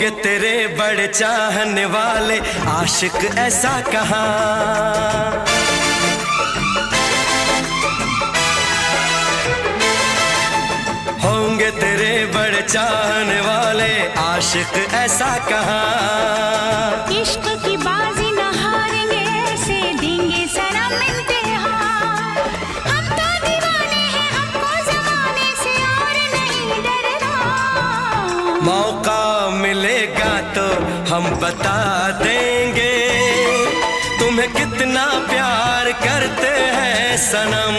होंगे तेरे बड़े चाहने वाले आशिक ऐसा कहाँ। होंगे तेरे बड़े चाहने वाले आशिक ऐसा कहाँ। इश्क की बाजी न हारेंगे ऐसे देंगे सनम इम्तिहान। हम तो दीवाने हैं हमको ज़माने से और नहीं डरना। मौका मिलेगा तो हम बता देंगे तुम्हें कितना प्यार करते हैं सनम।